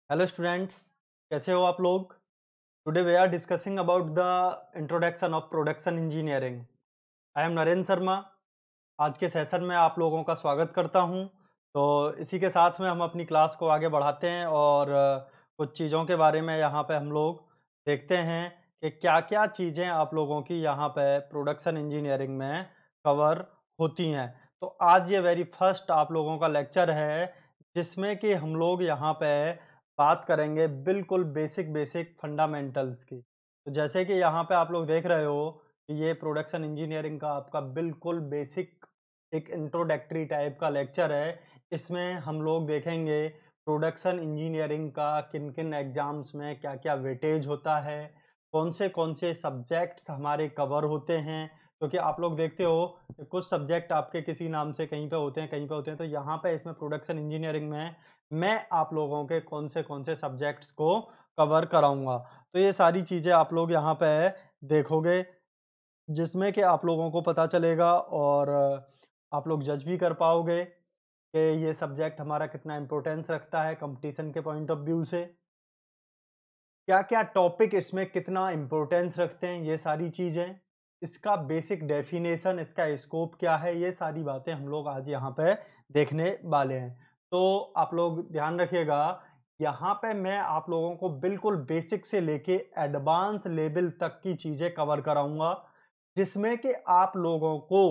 Hello students, कैसे हो आप लोग। Today we are discussing about the introduction of production engineering. I am Narendra Sharma. आज के सेशन में आप लोगों का स्वागत करता हूं। तो इसी के साथ में हम अपनी क्लास को आगे बढ़ाते हैं और कुछ चीज़ों के बारे में यहाँ पे हम लोग देखते हैं कि क्या-क्या चीज़ें आप लोगों की यहाँ पे प्रोडक्शन इंजीनियरिंग में कवर होती हैं। तो आज ये वेरी फर्स्ट आप लोगों का लेक्चर है जिसमें कि हम लोग यहाँ पे बात करेंगे बिल्कुल बेसिक फंडामेंटल्स की। तो जैसे कि यहाँ पे आप लोग देख रहे हो कि ये प्रोडक्शन इंजीनियरिंग का आपका बिल्कुल बेसिक एक इंट्रोडक्टरी टाइप का लेक्चर है। इसमें हम लोग देखेंगे प्रोडक्शन इंजीनियरिंग का किन-किन एग्ज़ाम्स में क्या-क्या वेटेज होता है, कौन से सब्जेक्ट्स हमारे कवर होते हैं। क्योंकि आप लोग देखते हो कि कुछ सब्जेक्ट आपके किसी नाम से कहीं पे होते हैं, कहीं पे होते हैं। तो यहाँ पे इसमें प्रोडक्शन इंजीनियरिंग में मैं आप लोगों के कौन से सब्जेक्ट्स को कवर कराऊँगा। तो ये सारी चीज़ें आप लोग यहाँ पे देखोगे, जिसमें कि आप लोगों को पता चलेगा और आप लोग जज भी कर पाओगे कि ये सब्जेक्ट हमारा कितना इम्पोर्टेंस रखता है कंपटीशन के पॉइंट ऑफ व्यू से। क्या-क्या टॉपिक इसमें कितना इम्पोर्टेंस रखते हैं, ये सारी चीज़ें। इसका बेसिक डेफिनेशन, इसका स्कोप क्या है, ये सारी बातें हम लोग आज यहाँ पे देखने वाले हैं। तो आप लोग ध्यान रखिएगा, यहाँ पे मैं आप लोगों को बिल्कुल बेसिक से लेके एडवांस लेवल तक की चीज़ें कवर कराऊँगा, जिसमें कि आप लोगों को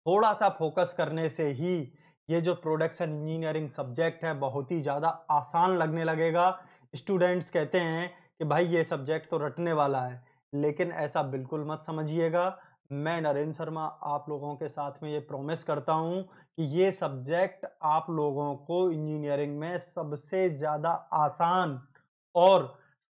थोड़ा-सा फ़ोकस करने से ही ये जो प्रोडक्शन इंजीनियरिंग सब्जेक्ट है बहुत ही ज़्यादा आसान लगने लगेगा। स्टूडेंट्स कहते हैं कि भाई ये सब्जेक्ट तो रटने वाला है, लेकिन ऐसा बिल्कुल मत समझिएगा। मैं नरेंद्र शर्मा आप लोगों के साथ में ये प्रॉमिस करता हूँ कि ये सब्जेक्ट आप लोगों को इंजीनियरिंग में सबसे ज़्यादा आसान और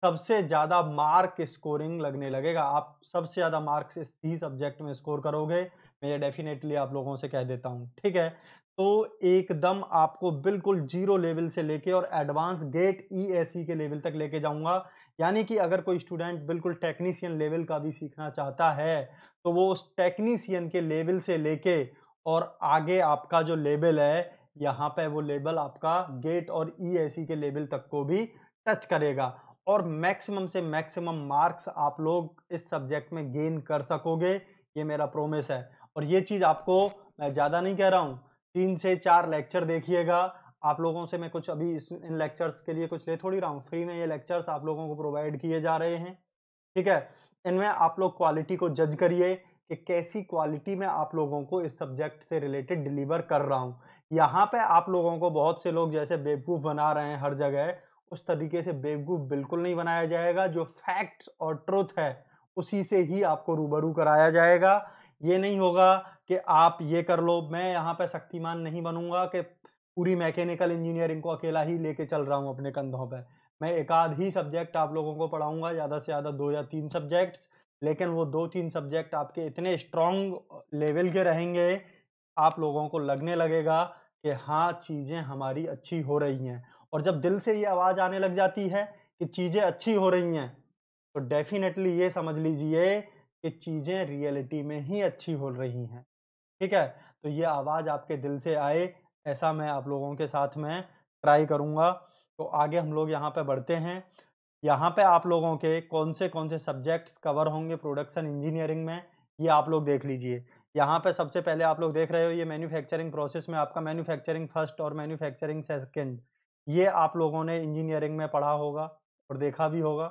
सबसे ज़्यादा मार्क स्कोरिंग लगने लगेगा। आप सबसे ज़्यादा मार्क्स इसी सब्जेक्ट में स्कोर करोगे। मैं ये डेफ़िनेटली आप लोगों से कह देता हूँ, ठीक है? तो एकदम आपको बिल्कुल ज़ीरो लेवल से लेके और एडवांस गेट ईएसी के लेवल तक लेके जाऊँगा। यानी कि अगर कोई स्टूडेंट बिल्कुल टेक्नीशियन लेवल का भी सीखना चाहता है, तो वो उस टेक्नीशियन के लेवल से लेके और आगे आपका जो लेवल है, यहाँ पे वो लेवल आपका गेट और ईएसी के लेवल तक को भी टच करेगा और मैक्सिमम से मैक्सिमम मार्क्स आप लोग इस सब्जेक्ट में गेन कर सकोगे, ये मेरा प्रॉमिस है। और ये चीज़ आपको मैं ज़्यादा नहीं कह रहा हूँ, 3 से 4 लेक्चर देखिएगा। आप लोगों से मैं कुछ अभी इस इन लेक्चर्स के लिए कुछ ले थोड़ी रहा हूँ, फ्री में ये लेक्चर्स आप लोगों को प्रोवाइड किए जा रहे हैं, ठीक है? इनमें आप लोग क्वालिटी को जज करिए कि कैसी क्वालिटी में आप लोगों को इस सब्जेक्ट से रिलेटेड डिलीवर कर रहा हूँ। यहाँ पे आप लोगों को बहुत से लोग जैसे बेवकूफ़ बना रहे हैं हर जगह, उस तरीके से बेवकूफ़ बिल्कुल नहीं बनाया जाएगा। जो फैक्ट्स और ट्रुथ है, उसी से ही आपको रूबरू कराया जाएगा। ये नहीं होगा कि आप ये कर लो, मैं यहाँ पे शक्तिमान नहीं बनूँगा कि पूरी मैकेनिकल इंजीनियरिंग को अकेला ही लेके चल रहा हूँ अपने कंधों पे। मैं एक आध ही सब्जेक्ट आप लोगों को पढ़ाऊँगा, ज़्यादा से ज़्यादा 2 या 3 सब्जेक्ट्स, लेकिन वो 2-3 सब्जेक्ट आपके इतने स्ट्रॉन्ग लेवल के रहेंगे, आप लोगों को लगने लगेगा कि हाँ, चीज़ें हमारी अच्छी हो रही हैं। और जब दिल से ये आवाज़ आने लग जाती है कि चीज़ें अच्छी हो रही हैं, तो डेफ़िनेटली ये समझ लीजिए कि चीज़ें रियलिटी में ही अच्छी हो रही हैं। ठीक है? तो ये आवाज़ आपके दिल से आए, ऐसा मैं आप लोगों के साथ में ट्राई करूँगा। तो आगे हम लोग यहाँ पे बढ़ते हैं। यहाँ पे आप लोगों के कौन से सब्जेक्ट्स कवर होंगे प्रोडक्शन इंजीनियरिंग में, ये आप लोग देख लीजिए। यहाँ पे सबसे पहले आप लोग देख रहे हो ये मैन्युफैक्चरिंग प्रोसेस में आपका मैन्युफैक्चरिंग फर्स्ट और मैन्युफैक्चरिंग सेकंड, ये आप लोगों ने इंजीनियरिंग में पढ़ा होगा और देखा भी होगा।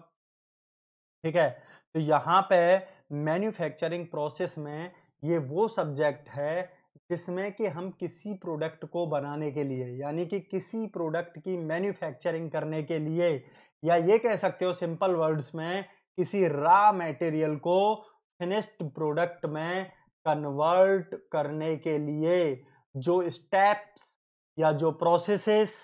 ठीक है? तो यहाँ पे मैन्युफैक्चरिंग प्रोसेस में ये वो सब्जेक्ट है जिसमें कि हम किसी प्रोडक्ट को बनाने के लिए यानी कि किसी प्रोडक्ट की मैन्युफैक्चरिंग करने के लिए या ये कह सकते हो सिंपल वर्ड्स में किसी रॉ मटेरियल को फिनिश्ड प्रोडक्ट में कन्वर्ट करने के लिए जो स्टेप्स या जो प्रोसेसेस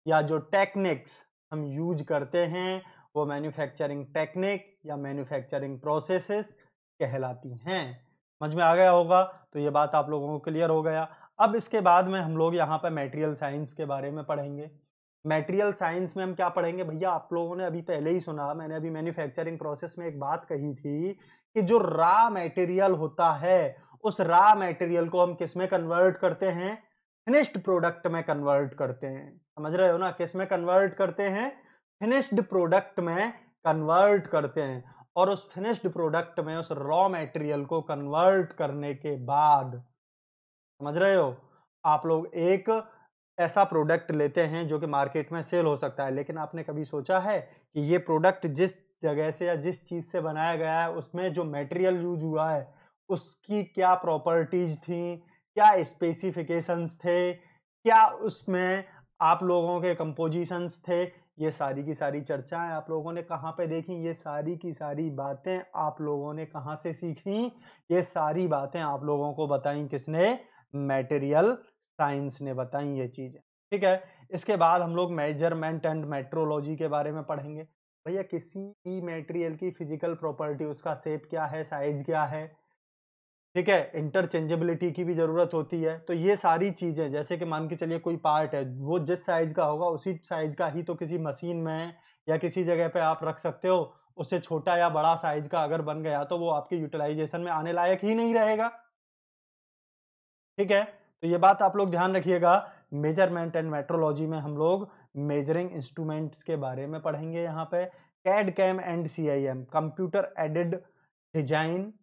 या जो टेक्निक्स हम यूज़ करते हैं वो मैन्युफैक्चरिंग टेक्निक या मैन्युफैक्चरिंग प्रोसेसेस कहलाती हैं। समझ में आ गया होगा, तो ये बात आप लोगों को क्लियर हो गया। अब इसके बाद में हम लोग यहाँ पे मटेरियल साइंस के बारे में पढ़ेंगे। मटेरियल साइंस में हम क्या पढ़ेंगे भैया आप लोगों ने अभी पहले ही सुना, मैंने अभी मैन्युफैक्चरिंग प्रोसेस में एक बात कही थी कि जो रॉ मटेरियल होता है, उस रॉ मटेरियल को हम किसमें कन्वर्ट करते हैं? फिनिश्ड प्रोडक्ट में कन्वर्ट करते हैं। समझ रहे हो ना, किस में कन्वर्ट करते हैं? फिनिश्ड प्रोडक्ट में कन्वर्ट करते हैं। और उस फिनिश्ड प्रोडक्ट में उस रॉ मटेरियल को कन्वर्ट करने के बाद, समझ रहे हो, आप लोग एक ऐसा प्रोडक्ट लेते हैं जो कि मार्केट में सेल हो सकता है। लेकिन आपने कभी सोचा है कि ये प्रोडक्ट जिस जगह से या जिस चीज से बनाया गया है उसमें जो मटेरियल यूज हुआ है उसकी क्या प्रॉपर्टीज थी, क्या स्पेसिफिकेशंस थे, क्या उसमें आप लोगों के कंपोजिशंस थे? ये सारी की सारी चर्चाएं आप लोगों ने कहाँ पे देखी? ये सारी की सारी बातें आप लोगों ने कहाँ से सीखी? ये सारी बातें आप लोगों को बताई किसने? मटेरियल साइंस ने बताई ये चीजें। ठीक है। इसके बाद हम लोग मेजरमेंट एंड मेट्रोलॉजी के बारे में पढ़ेंगे। भैया किसी भी मटेरियल की फिजिकल प्रॉपर्टी, उसका शेप क्या है, साइज क्या है, ठीक है, इंटरचेंजेबिलिटी की भी जरूरत होती है। तो ये सारी चीजें, जैसे कि मान के चलिए कोई पार्ट है, वो जिस साइज का होगा उसी साइज का ही तो किसी मशीन में या किसी जगह पे आप रख सकते हो। उससे छोटा या बड़ा साइज का अगर बन गया तो वो आपकी यूटिलाइजेशन में आने लायक ही नहीं रहेगा। ठीक है, तो ये बात आप लोग ध्यान रखिएगा। मेजरमेंट एंड मेट्रोलॉजी में हम लोग मेजरिंग इंस्ट्रूमेंट्स के बारे में पढ़ेंगे। यहाँ पे CAD CAM and CIM, computer aided design.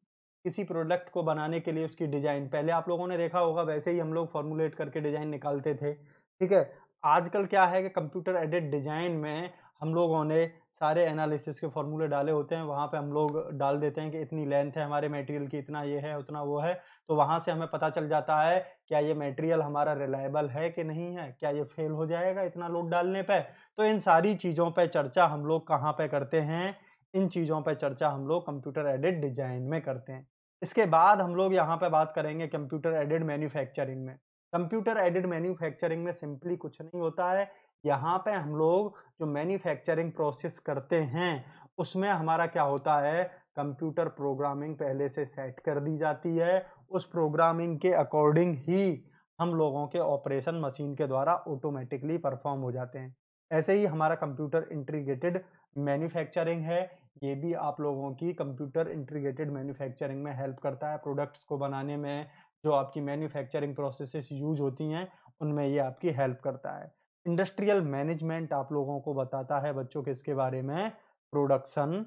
किसी प्रोडक्ट को बनाने के लिए उसकी डिजाइन, पहले आप लोगों ने देखा होगा वैसे ही हम लोग फॉर्मुलेट करके डिजाइन निकालते थे। ठीक है, आजकल क्या है कि कंप्यूटर एडेड डिजाइन में हम लोगों ने सारे एनालिसिस के फॉर्मूले डाले होते हैं, वहां पे हम लोग डाल देते हैं कि इतनी लेंथ है हमारे मटेरियल की, इतना ये है, उतना वो है। तो वहां से हमें पता चल जाता है क्या ये मटेरियल हमारा रिलायबल है कि नहीं है, क्या ये फेल हो जाएगा इतना लोड डालने पे। तो इन सारी चीजों पे चर्चा हम लोग कहाँ पे करते हैं? इन चीजों पे चर्चा हम लोग कंप्यूटर एडेड डिजाइन में करते हैं। इसके बाद हम लोग यहाँ पे बात करेंगे कंप्यूटर एडेड मैन्युफैक्चरिंग में। कंप्यूटर एडेड मैन्युफैक्चरिंग में सिंपली कुछ नहीं होता है। यहाँ पे हम लोग जो मैन्युफैक्चरिंग प्रोसेस करते हैं उसमें हमारा क्या होता है, कंप्यूटर प्रोग्रामिंग पहले से सेट कर दी जाती है। उस प्रोग्रामिंग के अकॉर्डिंग ही हम लोगों के ऑपरेशन मशीन के द्वारा ऑटोमेटिकली परफॉर्म हो जाते हैं। ऐसे ही हमारा कंप्यूटर इंटीग्रेटेड मैन्युफैक्चरिंग है। ये भी आप लोगों की कंप्यूटर इंटीग्रेटेड मैन्युफैक्चरिंग में हेल्प करता है। प्रोडक्ट्स को बनाने में जो आपकी मैन्युफैक्चरिंग प्रोसेसेस यूज होती हैं उनमें ये आपकी हेल्प करता है। इंडस्ट्रियल मैनेजमेंट आप लोगों को बताता है बच्चों के इसके बारे में, प्रोडक्शन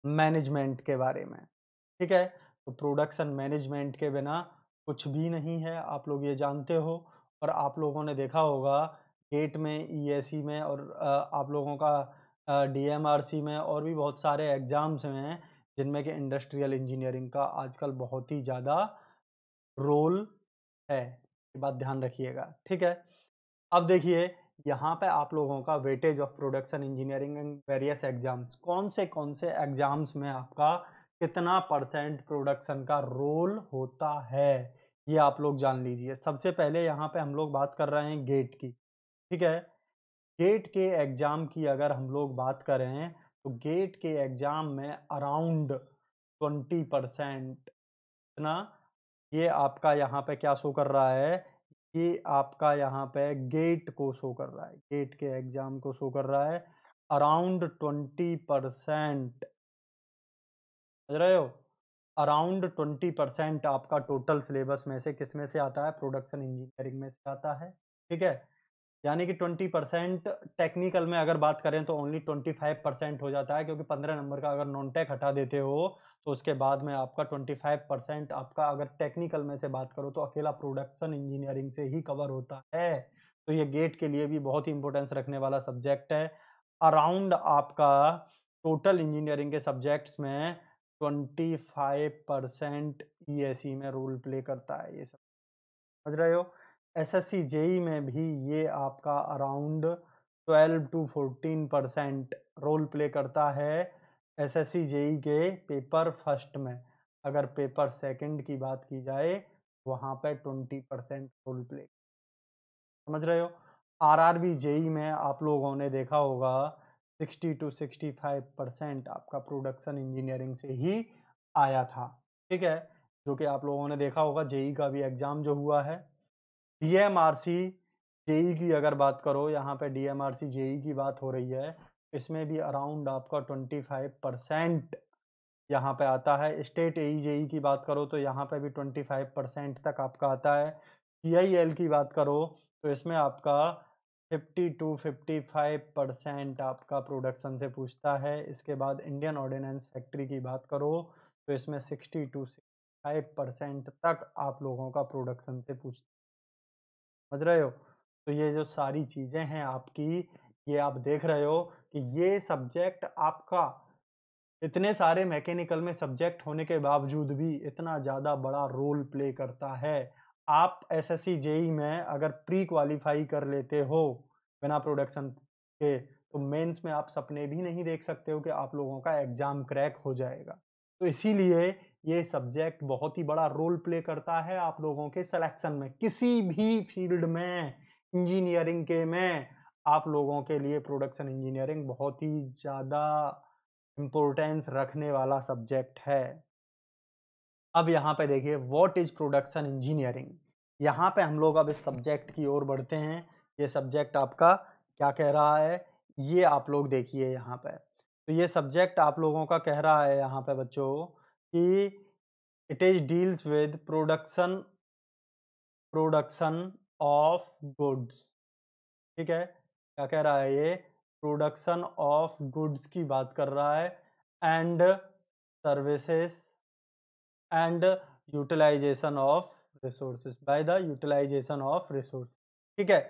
मैनेजमेंट के बारे में। ठीक है, तो प्रोडक्शन मैनेजमेंट के बिना कुछ भी नहीं है, आप लोग ये जानते हो। और आप लोगों ने देखा होगा गेट में, ईएसी में और आप लोगों का डीएमआरसी में और भी बहुत सारे एग्जाम्स में जिनमें कि इंडस्ट्रियल इंजीनियरिंग का आजकल बहुत ही ज़्यादा रोल है। ये बात ध्यान रखिएगा। ठीक है, अब देखिए यहाँ पे आप लोगों का weightage of production engineering in various exams, कौन से एग्जाम्स में आपका कितना परसेंट प्रोडक्शन का रोल होता है, ये आप लोग जान लीजिए। सबसे पहले यहाँ पे हम लोग बात कर रहे हैं गेट की। ठीक है, गेट के एग्जाम की अगर हम लोग बात करें तो गेट के एग्जाम में अराउंड 20% ना, ये आपका यहाँ पे क्या शो कर रहा है, ये आपका यहाँ पे गेट को शो कर रहा है, गेट के एग्जाम को शो कर रहा है। अराउंड 20%, समझ रहे हो, अराउंड 20% आपका टोटल सिलेबस में से किस में से आता है, प्रोडक्शन इंजीनियरिंग में से आता है। ठीक है, यानी कि 20% टेक्निकल में अगर बात करें तो ओनली 25% हो जाता है, क्योंकि 15 नंबर का अगर नॉन टेक हटा देते हो तो उसके बाद में आपका 25% आपका, अगर टेक्निकल में से बात करो तो अकेला प्रोडक्शन इंजीनियरिंग से ही कवर होता है। तो ये गेट के लिए भी बहुत ही इंपॉर्टेंस रखने वाला सब्जेक्ट है। अराउंड आपका टोटल इंजीनियरिंग के सब्जेक्ट्स में 25% ईएसी में रोल प्ले करता है, ये सब समझ रहे हो। एसएससी जेई में भी ये आपका अराउंड 12 टू 14% रोल प्ले करता है। एसएससी जेई के पेपर फर्स्ट में, अगर पेपर सेकंड की बात की जाए वहां पे 20% रोल प्ले, समझ रहे हो। आरआरबी जेई में आप लोगों ने देखा होगा 60 टू 65% आपका प्रोडक्शन इंजीनियरिंग से ही आया था। ठीक है, जो कि आप लोगों ने देखा होगा जेई का भी एग्जाम जो हुआ है। डीएमआरसी जेई की अगर बात करो, यहाँ पे डीएमआरसी जेई की बात हो रही है, इसमें भी अराउंड आपका 25% यहाँ पे आता है। स्टेट एई जेई की बात करो तो यहाँ पे भी 25% तक आपका आता है। CIL की बात करो तो इसमें आपका 50 टू 55% आपका प्रोडक्शन से पूछता है। इसके बाद इंडियन ऑर्डिनेंस फैक्ट्री की बात करो तो इसमें 60 टू 65% तक आप लोगों का प्रोडक्शन से पूछता है। समझ रहे हो? तो ये जो सारी चीजें हैं आपकी, ये आप देख रहे हो कि ये सब्जेक्ट आपका इतने सारे मैकेनिकल में सब्जेक्ट होने के बावजूद भी इतना ज़्यादा बड़ा रोल प्ले करता है। आप एसएससी जेई में अगर प्री क्वालीफाई कर लेते हो बिना प्रोडक्शन के, तो मेंस में आप सपने भी नहीं देख सकते हो कि आप लोगों का एग्जाम क्रैक हो जाएगा। तो इसीलिए ये सब्जेक्ट बहुत ही बड़ा रोल प्ले करता है आप लोगों के सिलेक्शन में। किसी भी फील्ड में, इंजीनियरिंग के में, आप लोगों के लिए प्रोडक्शन इंजीनियरिंग बहुत ही ज़्यादा इम्पोर्टेंस रखने वाला सब्जेक्ट है। अब यहाँ पे देखिए व्हाट इज प्रोडक्शन इंजीनियरिंग। यहाँ पे हम लोग अब इस सब्जेक्ट की ओर बढ़ते हैं। ये सब्जेक्ट आपका क्या कह रहा है, ये आप लोग देखिए यहाँ पे। तो ये सब्जेक्ट आप लोगों का कह रहा है यहाँ पे बच्चों कि it is deals with production of goods. ठीक है, क्या कह रहा है ये, प्रोडक्शन ऑफ गुड्स की बात कर रहा है and services and utilisation of resources, by the utilisation of resource. ठीक है,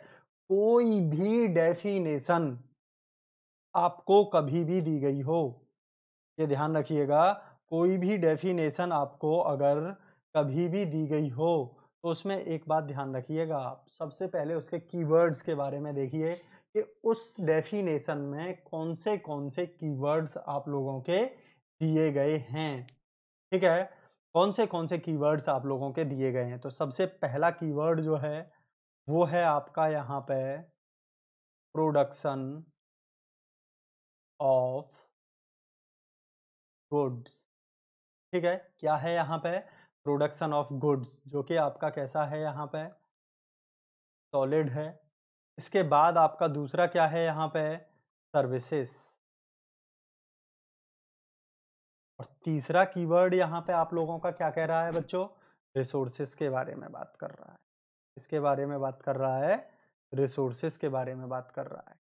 कोई भी डेफिनेशन आपको कभी भी दी गई हो, ये ध्यान रखिएगा, कोई भी डेफिनेशन आपको अगर कभी भी दी गई हो तो उसमें एक बात ध्यान रखिएगा, आप सबसे पहले उसके कीवर्ड्स के बारे में देखिए कि उस डेफिनेशन में कौन से कीवर्ड्स आप लोगों के दिए गए हैं। ठीक है, कौन से कीवर्ड्स आप लोगों के दिए गए हैं। तो सबसे पहला कीवर्ड जो है वो है आपका यहाँ पे प्रोडक्शन ऑफ गुड्स। ठीक है, क्या है यहाँ पे, प्रोडक्शन ऑफ गुड्स, जो कि आपका कैसा है यहाँ पे, सॉलिड है। इसके बाद आपका दूसरा क्या है यहाँ पे, सर्विसेज। और तीसरा कीवर्ड यहाँ पे आप लोगों का क्या कह रहा है बच्चों, रिसोर्सेज के बारे में बात कर रहा है। इसके बारे में बात कर रहा है, रिसोर्सेज के बारे में बात कर रहा है।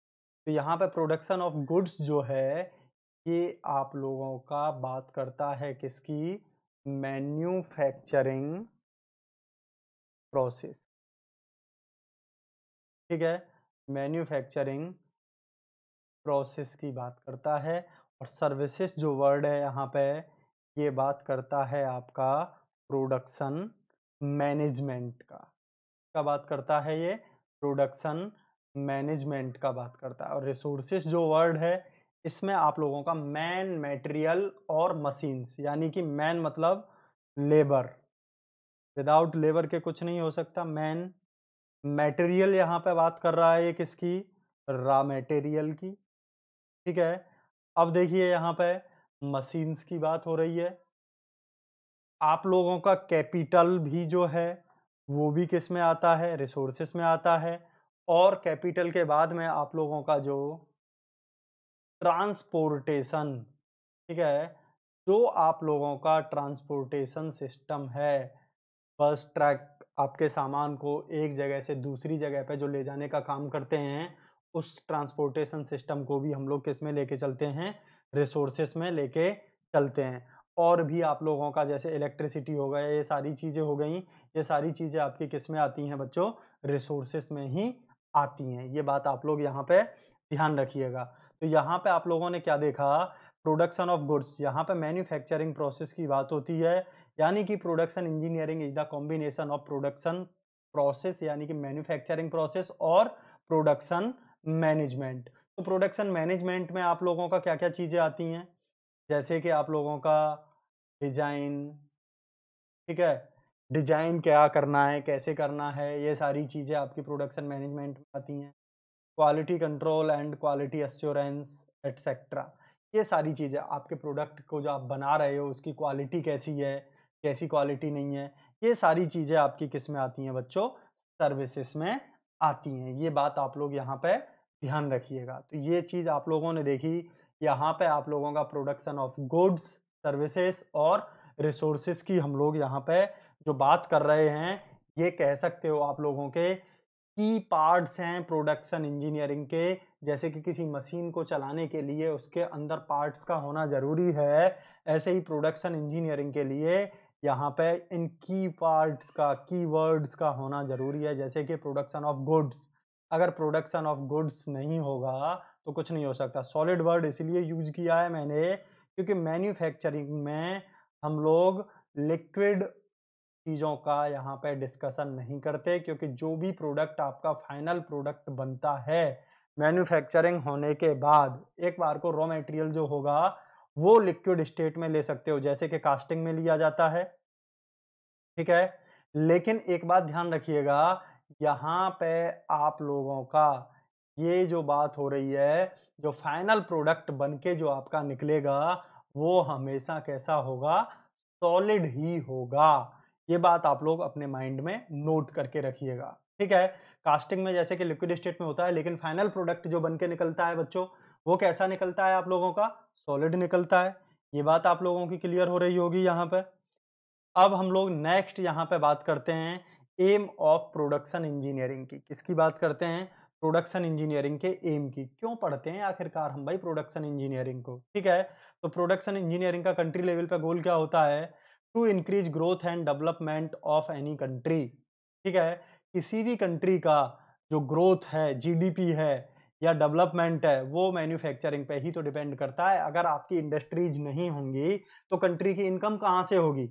तो यहाँ पे प्रोडक्शन ऑफ गुड्स जो है ये आप लोगों का बात करता है किसकी, मैन्युफैक्चरिंग प्रोसेस। ठीक है, मैन्युफैक्चरिंग प्रोसेस की बात करता है। और सर्विसेज जो वर्ड है यहाँ पे, ये बात करता है आपका प्रोडक्शन मैनेजमेंट का। क्या बात करता है ये, प्रोडक्शन मैनेजमेंट का बात करता है। और रिसोर्सेज जो वर्ड है इसमें आप लोगों का मैन, मटेरियल और मशीन्स, यानी कि मैन मतलब लेबर, विदाउट लेबर के कुछ नहीं हो सकता। मैन, मटेरियल यहाँ पे बात कर रहा है ये किसकी, रॉ मटेरियल की। ठीक है, अब देखिए यहाँ पे मशीन्स की बात हो रही है। आप लोगों का कैपिटल भी जो है वो भी किस में आता है, रिसोर्सेस में आता है। और कैपिटल के बाद में आप लोगों का जो ट्रांसपोर्टेशन, ठीक है, जो आप लोगों का ट्रांसपोर्टेशन सिस्टम है, बस ट्रक आपके सामान को एक जगह से दूसरी जगह पे जो ले जाने का काम करते हैं, उस ट्रांसपोर्टेशन सिस्टम को भी हम लोग किस में लेके चलते हैं, रिसोर्सेस में लेके चलते हैं। और भी आप लोगों का जैसे इलेक्ट्रिसिटी हो गया, ये सारी चीज़ें हो गई, ये सारी चीज़ें आपकी किस में आती हैं बच्चों, रिसोर्सेस में ही आती हैं। ये बात आप लोग यहाँ पे ध्यान रखिएगा। तो यहाँ पे आप लोगों ने क्या देखा, प्रोडक्शन ऑफ गुड्स, यहाँ पे मैन्युफैक्चरिंग प्रोसेस की बात होती है, यानी कि production engineering is the combination of production process, यानी कि मैन्युफैक्चरिंग प्रोसेस और प्रोडक्शन मैनेजमेंट। तो प्रोडक्शन मैनेजमेंट में आप लोगों का क्या क्या चीज़ें आती हैं, जैसे कि आप लोगों का डिजाइन, ठीक है, डिजाइन क्या करना है, कैसे करना है, ये सारी चीज़ें आपकी प्रोडक्शन मैनेजमेंट में आती हैं। Quality control and quality assurance etcetera, ये सारी चीज़ें आपके प्रोडक्ट को जो आप बना रहे हो उसकी क्वालिटी कैसी है, कैसी क्वालिटी नहीं है, ये सारी चीज़ें आपकी किस में आती हैं बच्चों, सर्विसेज में आती हैं। ये बात आप लोग यहाँ पे ध्यान रखिएगा। तो ये चीज़ आप लोगों ने देखी, यहाँ पे आप लोगों का प्रोडक्शन ऑफ गुड्स, सर्विसेज और रिसोर्सेज की हम लोग यहाँ पे जो बात कर रहे हैं, ये कह सकते हो आप लोगों के की पार्ट्स हैं प्रोडक्शन इंजीनियरिंग के। जैसे कि किसी मशीन को चलाने के लिए उसके अंदर पार्ट्स का होना ज़रूरी है, ऐसे ही प्रोडक्शन इंजीनियरिंग के लिए यहाँ पे इन की पार्ट्स का, कीवर्ड्स का होना ज़रूरी है। जैसे कि प्रोडक्शन ऑफ गुड्स, अगर प्रोडक्शन ऑफ गुड्स नहीं होगा तो कुछ नहीं हो सकता। सॉलिड वर्ड इसलिए यूज़ किया है मैंने क्योंकि मैन्युफैक्चरिंग में हम लोग लिक्विड चीज़ों का यहाँ पे डिस्कशन नहीं करते, क्योंकि जो भी प्रोडक्ट आपका फाइनल प्रोडक्ट बनता है मैन्युफैक्चरिंग होने के बाद, एक बार को रॉ मटेरियल जो होगा वो लिक्विड स्टेट में ले सकते हो, जैसे कि कास्टिंग में लिया जाता है, ठीक है। लेकिन एक बात ध्यान रखिएगा, यहाँ पे आप लोगों का ये जो बात हो रही है, जो फाइनल प्रोडक्ट बन के जो आपका निकलेगा वो हमेशा कैसा होगा, सॉलिड ही होगा। ये बात आप लोग अपने माइंड में नोट करके रखिएगा, ठीक है। कास्टिंग में जैसे कि लिक्विड स्टेट में होता है, लेकिन फाइनल प्रोडक्ट जो बन के निकलता है बच्चों, वो कैसा निकलता है आप लोगों का, सॉलिड निकलता है। ये बात आप लोगों की क्लियर हो रही होगी यहाँ पे। अब हम लोग नेक्स्ट यहाँ पे बात करते हैं एम ऑफ प्रोडक्शन इंजीनियरिंग की। किसकी बात करते हैं, प्रोडक्शन इंजीनियरिंग के एम की। क्यों पढ़ते हैं आखिरकार हम भाई प्रोडक्शन इंजीनियरिंग को, ठीक है। तो प्रोडक्शन इंजीनियरिंग का कंट्री लेवल पे गोल क्या होता है, to increase growth and development of any country, ठीक है। किसी भी कंट्री का जो ग्रोथ है, जीडीपी है या डेवलपमेंट है, वो मैन्युफैक्चरिंग पे ही तो डिपेंड करता है। अगर आपकी इंडस्ट्रीज नहीं होंगी तो कंट्री की इनकम कहाँ से होगी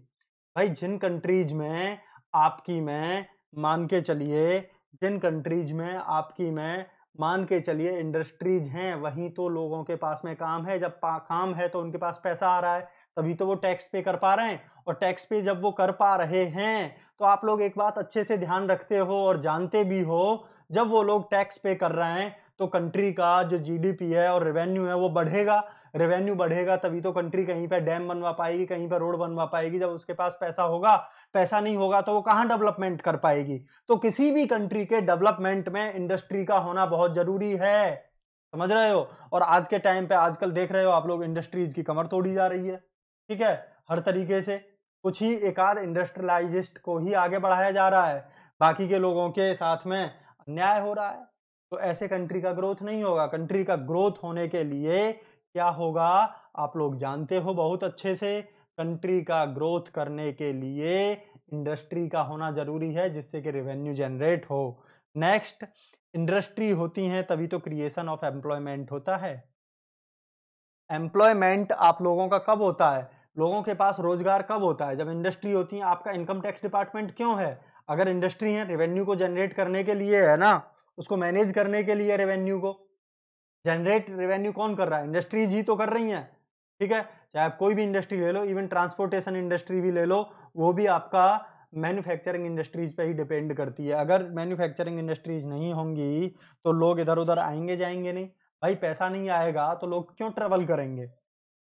भाई। जिन कंट्रीज में आपकी मैं मान के चलिए, जिन कंट्रीज में आपकी मैं मान के चलिए इंडस्ट्रीज हैं, वहीं तो लोगों के पास में काम है। जब काम है तो उनके पास पैसा आ रहा है, तभी तो वो टैक्स पे कर पा रहे हैं। और टैक्स पे जब वो कर पा रहे हैं तो आप लोग एक बात अच्छे से ध्यान रखते हो और जानते भी हो, जब वो लोग टैक्स पे कर रहे हैं तो कंट्री का जो जीडीपी है और रेवेन्यू है वो बढ़ेगा। रेवेन्यू बढ़ेगा तभी तो कंट्री कहीं पे डैम बनवा पाएगी, कहीं पे रोड बनवा पाएगी। जब उसके पास पैसा होगा, पैसा नहीं होगा तो वो कहाँ डेवलपमेंट कर पाएगी। तो किसी भी कंट्री के डेवलपमेंट में इंडस्ट्री का होना बहुत जरूरी है, समझ रहे हो। और आज के टाइम पे आजकल देख रहे हो आप लोग, इंडस्ट्रीज की कमर तोड़ी जा रही है, ठीक है, हर तरीके से। कुछ ही एक आध इंडस्ट्रियलाइजिस्ट को ही आगे बढ़ाया जा रहा है, बाकी के लोगों के साथ में अन्याय हो रहा है। तो ऐसे कंट्री का ग्रोथ नहीं होगा। कंट्री का ग्रोथ होने के लिए क्या होगा, आप लोग जानते हो बहुत अच्छे से। कंट्री का ग्रोथ करने के लिए इंडस्ट्री का होना जरूरी है, जिससे कि रेवेन्यू जनरेट हो। नेक्स्ट, इंडस्ट्री होती है तभी तो क्रिएशन ऑफ एम्प्लॉयमेंट होता है। एम्प्लॉयमेंट आप लोगों का कब होता है, लोगों के पास रोजगार कब होता है, जब इंडस्ट्री होती है। आपका इनकम टैक्स डिपार्टमेंट क्यों है, अगर इंडस्ट्री है, रेवेन्यू को जनरेट करने के लिए है ना, उसको मैनेज करने के लिए। रेवेन्यू को जनरेट, रेवेन्यू कौन कर रहा है, इंडस्ट्रीज ही तो कर रही हैं, ठीक है। चाहे आप कोई भी इंडस्ट्री ले लो, इवन ट्रांसपोर्टेशन इंडस्ट्री भी ले लो, वो भी आपका मैन्युफैक्चरिंग इंडस्ट्रीज पे ही डिपेंड करती है। अगर मैन्युफैक्चरिंग इंडस्ट्रीज नहीं होंगी तो लोग इधर उधर आएंगे जाएंगे नहीं भाई। पैसा नहीं आएगा तो लोग क्यों ट्रेवल करेंगे।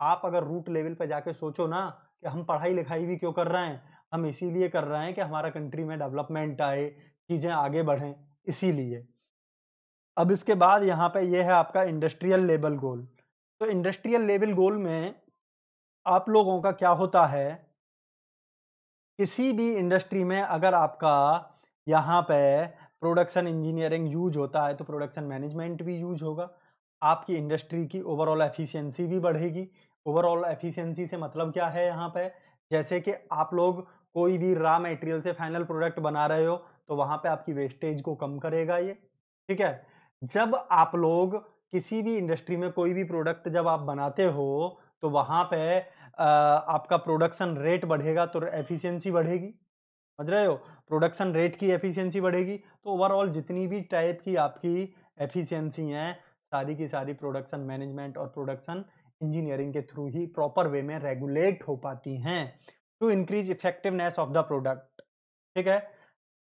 आप अगर रूट लेवल पे जाके सोचो ना कि हम पढ़ाई लिखाई भी क्यों कर रहे हैं, हम इसीलिए कर रहे हैं कि हमारा कंट्री में डेवलपमेंट आए, चीजें आगे बढ़ें, इसीलिए। अब इसके बाद यहाँ पे ये है आपका इंडस्ट्रियल लेवल गोल। तो इंडस्ट्रियल लेवल गोल में आप लोगों का क्या होता है, किसी भी इंडस्ट्री में अगर आपका यहाँ पे प्रोडक्शन इंजीनियरिंग यूज होता है तो प्रोडक्शन मैनेजमेंट भी यूज होगा। आपकी इंडस्ट्री की ओवरऑल एफिशिएंसी भी बढ़ेगी। ओवरऑल एफिशिएंसी से मतलब क्या है यहाँ पे, जैसे कि आप लोग कोई भी रॉ मटेरियल से फाइनल प्रोडक्ट बना रहे हो तो वहां पे आपकी वेस्टेज को कम करेगा ये, ठीक है। जब आप लोग किसी भी इंडस्ट्री में कोई भी प्रोडक्ट जब आप बनाते हो तो वहां पे आपका प्रोडक्शन रेट बढ़ेगा तो एफिशिएंसी बढ़ेगी, समझ रहे हो। प्रोडक्शन रेट की एफिशिएंसी बढ़ेगी तो ओवरऑल जितनी भी टाइप की आपकी एफिशिएंसी हैं, सारी की सारी प्रोडक्शन मैनेजमेंट और प्रोडक्शन इंजीनियरिंग के थ्रू ही प्रॉपर वे में रेगुलेट हो पाती हैं to increase effectiveness of the product, ठीक है।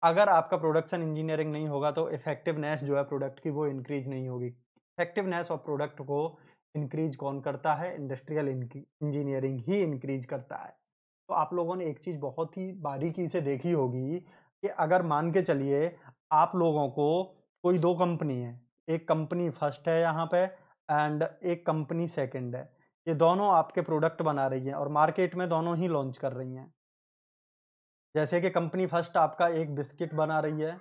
अगर आपका प्रोडक्शन इंजीनियरिंग नहीं होगा तो इफेक्टिवनेस जो है प्रोडक्ट की वो इंक्रीज नहीं होगी। इफेक्टिवनेस ऑफ प्रोडक्ट को इंक्रीज कौन करता है, इंडस्ट्रियल इंजीनियरिंग ही इंक्रीज करता है। तो आप लोगों ने एक चीज बहुत ही बारीकी से देखी होगी कि अगर मान के चलिए आप लोगों को कोई दो कंपनी है, एक कंपनी फर्स्ट है यहाँ पे एंड एक कंपनी सेकंड है, ये दोनों आपके प्रोडक्ट बना रही हैं और मार्केट में दोनों ही लॉन्च कर रही हैं। जैसे कि कंपनी फर्स्ट आपका एक बिस्किट बना रही है,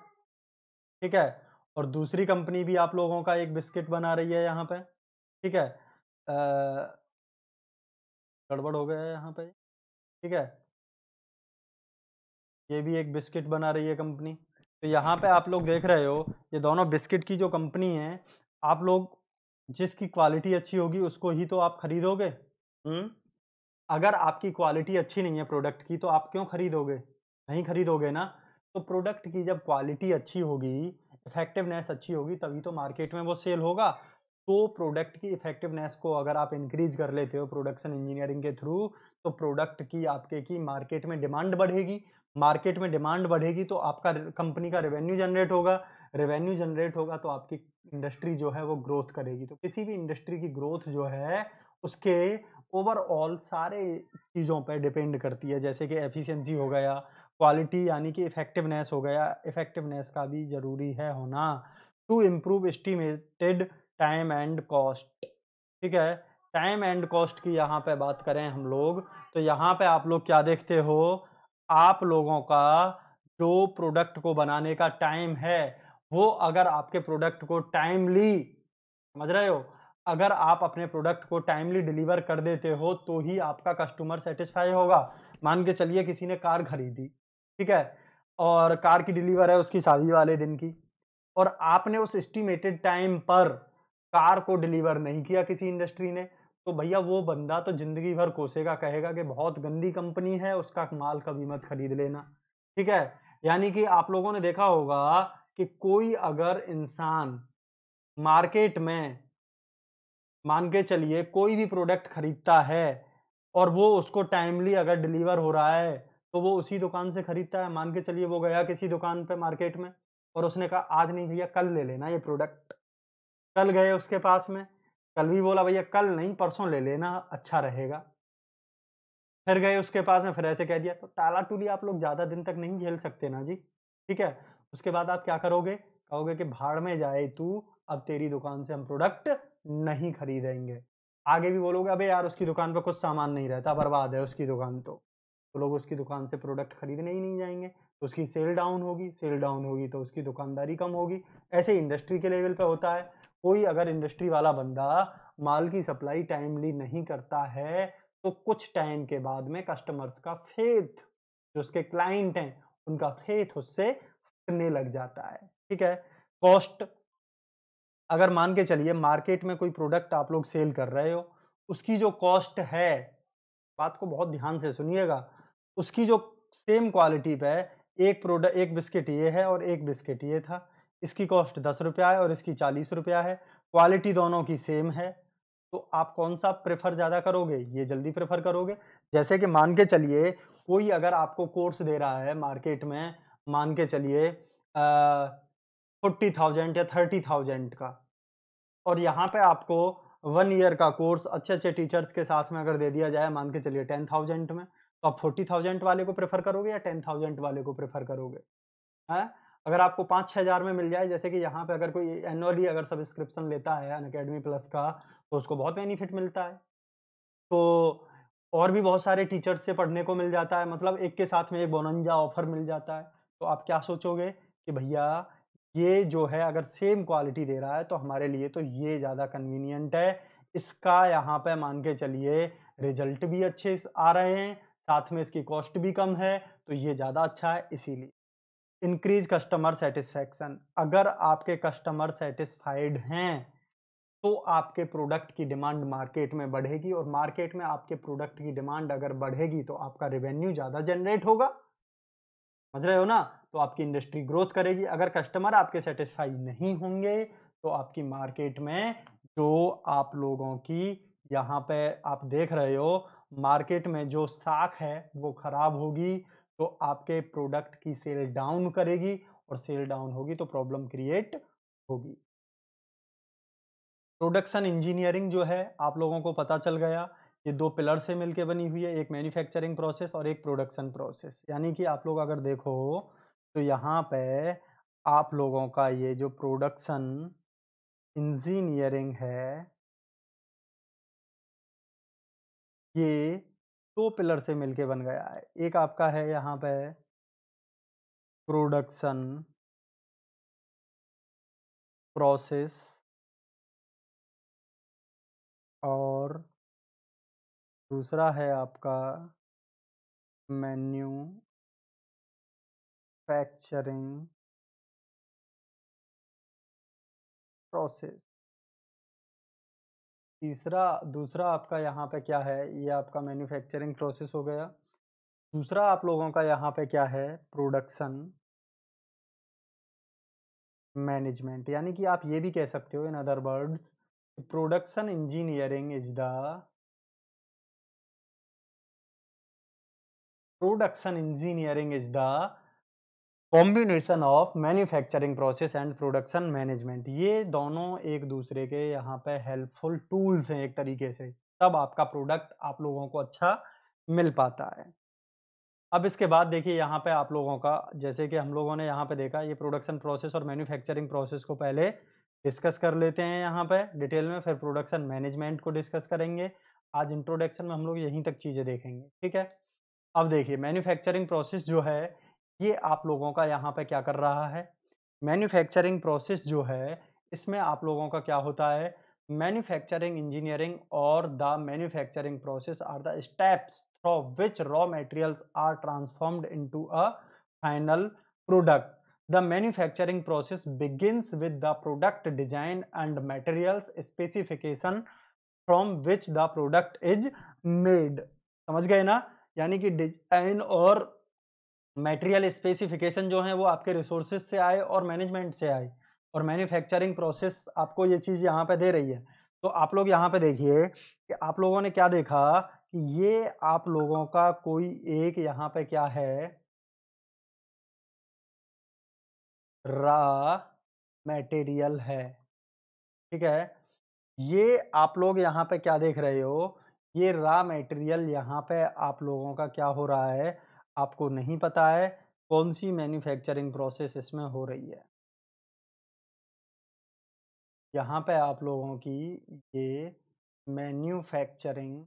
ठीक है? और दूसरी कंपनी भी आप लोगों का एक बिस्किट बना रही है यहाँ पे, ठीक है? गड़बड़ हो गया है यहाँ पे, ठीक है? ये भी एक बिस्किट बना रही है कंपनी। तो यहाँ पे आप लोग देख रहे हो, ये दोनों बिस्किट की जो कंपनी है, आप लोग जिसकी क्वालिटी अच्छी होगी उसको ही तो आप खरीदोगे। हुँ? अगर आपकी क्वालिटी अच्छी नहीं है प्रोडक्ट की तो आप क्यों खरीदोगे? नहीं खरीदोगे ना। तो प्रोडक्ट की जब क्वालिटी अच्छी होगी, इफेक्टिवनेस अच्छी होगी तभी तो मार्केट में वो सेल होगा। तो प्रोडक्ट की इफेक्टिवनेस को अगर आप इंक्रीज़ कर लेते हो प्रोडक्शन इंजीनियरिंग के थ्रू, तो प्रोडक्ट की आपके की मार्केट में डिमांड बढ़ेगी। मार्केट में डिमांड बढ़ेगी तो आपका कंपनी का रेवेन्यू जनरेट होगा। रेवेन्यू जनरेट होगा तो आपकी इंडस्ट्री जो है वो ग्रोथ करेगी। तो किसी भी इंडस्ट्री की ग्रोथ जो है उसके ओवरऑल सारे चीज़ों पे डिपेंड करती है, जैसे कि एफिशिएंसी हो गया, क्वालिटी यानी कि इफेक्टिवनेस हो गया, इफेक्टिवनेस का भी ज़रूरी है होना, to improve estimated time and cost, ठीक है? टाइम एंड कॉस्ट की यहाँ पे बात करें हम लोग, तो यहाँ पे आप लोग क्या देखते हो, आप लोगों का जो प्रोडक्ट को बनाने का टाइम है, वो अगर आपके प्रोडक्ट को टाइमली समझ रहे हो? अगर आप अपने प्रोडक्ट को टाइमली डिलीवर कर देते हो, तो ही आपका कस्टमर सैटिस्फाई होगा। मान के चलिए किसी ने कार खरीदी, ठीक है? और कार की डिलीवर है उसकी शादी वाले दिन की और आपने उस एस्टिमेटेड टाइम पर कार को डिलीवर नहीं किया किसी इंडस्ट्री ने, तो भैया वो बंदा तो ज़िंदगी भर कोसेगा, कहेगा कि बहुत गंदी कंपनी है, उसका माल कभी मत खरीद लेना, ठीक है? यानी कि आप लोगों ने देखा होगा कि कोई अगर इंसान मार्केट में मान के चलिए कोई भी प्रोडक्ट खरीदता है और वो उसको टाइमली अगर डिलीवर हो रहा है, तो वो उसी दुकान से खरीदता है। मान के चलिए वो गया किसी दुकान पे मार्केट में और उसने कहा आज नहीं भैया कल ले लेना ये प्रोडक्ट। कल गए उसके पास में, कल भी बोला भैया कल नहीं परसों ले लेना अच्छा रहेगा। फिर गए उसके पास में फिर ऐसे कह दिया, तो टाला-टूली आप लोग ज़्यादा दिन तक नहीं झेल सकते ना जी, ठीक है? उसके बाद आप क्या करोगे? कहोगे कि भाड़ में जाए तू, अब तेरी दुकान से हम प्रोडक्ट नहीं खरीदेंगे। आगे भी बोलोगे अबे यार उसकी दुकान पे कुछ सामान नहीं रहता, बर्बाद है उसकी दुकान तो। तो लोग उसकी दुकान से प्रोडक्ट खरीदने ही नहीं जाएँगे, तो उसकी सेल डाउन होगी तो उसकी दुकानदारी कम होगी। ऐसे इंडस्ट्री के लेवल पे होता है। कोई अगर इंडस्ट्री वाला बंदा माल की सप्लाई टाइमली नहीं करता है, तो कुछ टाइम के बाद में कस्टमर्स का फेथ जो उसके क्लाइंट हैं, उनका फेथ उससे हटने लग जाता है, ठीक है? कॉस्ट अगर मान के चलिए मार्केट में कोई प्रोडक्ट आप लोग सेल कर रहे हो, उसकी जो कॉस्ट है, बात को बहुत ध्यान से सुनिएगा, उसकी जो सेम क्वालिटी पे एक बिस्किट ये है और एक बिस्किट ये था। इसकी कॉस्ट ₹10 है और इसकी ₹40 है। क्वालिटी दोनों की सेम है। तो आप कौन-सा प्रेफ़र ज़्यादा करोगे? ये जल्दी प्रेफ़र करोगे। जैसे कि मान के चलिए कोई अगर आपको कोर्स दे रहा है मार्केट में, मान के चलिए 40,000 या 30,000 का और यहाँ पे आपको 1 ईयर का कोर्स अच्छे-अच्छे टीचर्स के साथ में अगर दे दिया जाए मान के चलिए 10,000 में, तो आप 40,000 वाले को प्रेफ़र करोगे या 10,000 वाले को प्रेफ़र करोगे? हैं? अगर आपको 5-6 हज़ार में मिल जाए जैसे कि यहाँ पे अगर कोई एनुअली अगर सब्सक्रिप्शन लेता है अनअकैडमी प्लस का, तो उसको बहुत बेनिफिट मिलता है। तो और भी बहुत सारे टीचर्स से पढ़ने को मिल जाता है मतलब एक के साथ में एक बोनंजा ऑफर मिल जाता है। तो आप क्या सोचोगे कि भैया ये जो है अगर सेम क्वालिटी दे रहा है तो हमारे लिए तो ये ज़्यादा कन्वीनिएंट है। इसका यहाँ पे मान के चलिए रिज़ल्ट भी अच्छे आ रहे हैं, साथ में इसकी कॉस्ट भी कम है, तो ये ज़्यादा अच्छा है इसीलिए। इंक्रीज़ कस्टमर सैटिस्फैक्शन अगर आपके कस्टमर सैटिस्फाइड हैं तो आपके प्रोडक्ट की डिमांड मार्केट में बढ़ेगी और मार्केट में आपके प्रोडक्ट की डिमांड अगर बढ़ेगी तो आपका रेवेन्यू ज़्यादा जनरेट होगा। समझ रहे हो ना? तो आपकी इंडस्ट्री ग्रोथ करेगी। अगर कस्टमर आपके सैटिस्फाई नहीं होंगे, तो आपकी मार्केट में जो आप लोगों की यहाँ पे आप देख रहे हो, मार्केट में जो साख है, वो खराब होगी, तो आपके प्रोडक्ट की सेल डाउन करेगी और सेल डाउन होगी तो प्रॉब्लम क्रिएट होगी। प्रोडक्शन इंजीनियरिंग जो है आप लोगों को पता चल गया ये 2 पिलर से मिलके बनी हुई है एक मैन्युफैक्चरिंग प्रोसेस और एक प्रोडक्शन प्रोसेस यानी कि आप लोग अगर देखो तो यहाँ पे आप लोगों का ये जो प्रोडक्शन इंजीनियरिंग है ये 2 पिलर से मिलके बन गया है एक आपका है यहाँ पे प्रोडक्शन प्रोसेस और दूसरा है आपका मैन्युफैक्चरिंग प्रोसेस। दूसरा आपका यहाँ पे क्या है, ये आपका मैन्युफैक्चरिंग प्रोसेस हो गया। दूसरा आप लोगों का यहाँ पे क्या है, प्रोडक्शन मैनेजमेंट, यानी कि आप ये भी कह सकते हो in other words, production engineering is the production engineering is the combination of manufacturing process and production management. ये दोनों एक दूसरे के यहाँ पे हेल्पफुल टूल्स हैं एक तरीके से, तब आपका प्रोडक्ट आप लोगों को अच्छा मिल पाता है। अब इसके बाद देखिए यहाँ पे आप लोगों का, जैसे कि हम लोगों ने यहाँ पे देखा, ये प्रोडक्शन प्रोसेस और मैन्युफैक्चरिंग प्रोसेस को पहले डिस्कस कर लेते हैं यहाँ पे डिटेल में, फिर प्रोडक्शन मैनेजमेंट को डिस्कस करेंगे। आज इंट्रोडक्शन में हम लोग यहीं तक चीज़ें देखेंगे, ठीक है। अब देखिए मैन्युफैक्चरिंग प्रोसेस जो है, ये आप लोगों का यहाँ पे क्या कर रहा है, मैन्युफैक्चरिंग प्रोसेस जो है, इसमें आप लोगों का क्या होता है, मैन्युफैक्चरिंग इंजीनियरिंग और the manufacturing process are the steps through which raw materials are transformed into a final product. The manufacturing process begins with the product design and materials specification from which the product is made। समझ गए ना, यानी कि design और material specification जो है वो आपके रिसोर्सेज से आए और मैनेजमेंट से आए, और मैन्युफैक्चरिंग प्रोसेस आपको ये चीज़ यहाँ पे दे रही है। तो आप लोग यहाँ पे देखिए कि आप लोगों ने क्या देखा कि ये आप लोगों का कोई एक यहाँ पे क्या है, रॉ मटेरियल है, ठीक है। ये आप लोग यहाँ पे क्या देख रहे हो, ये रॉ मटेरियल यहाँ पे आप लोगों का क्या हो रहा है, आपको नहीं पता है कौन सी मैन्युफैक्चरिंग प्रोसेस इसमें हो रही है। यहाँ पे आप लोगों की ये मैन्युफैक्चरिंग